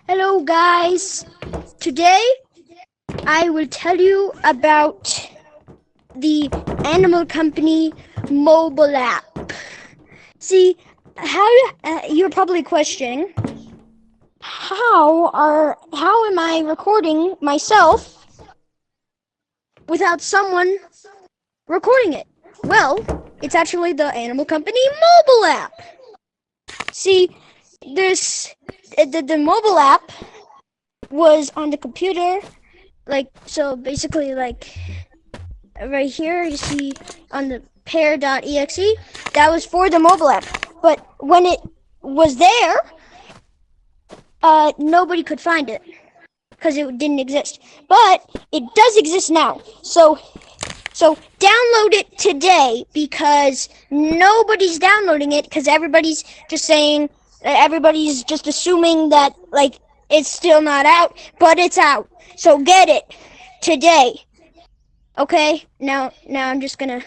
Hello guys, today I will tell you about the Animal Company mobile app. See, you're probably questioning, how am I recording myself without someone recording it? Well, it's actually the Animal Company mobile app. See, the mobile app was on the computer, basically right here you see on the pair.exe, that was for the mobile app. But when it was there, nobody could find it because it didn't exist. But it does exist now. So download it today, because nobody's downloading it because everybody's just assuming that it's still not out, but it's out. So get it today. Okay? Now I'm just gonna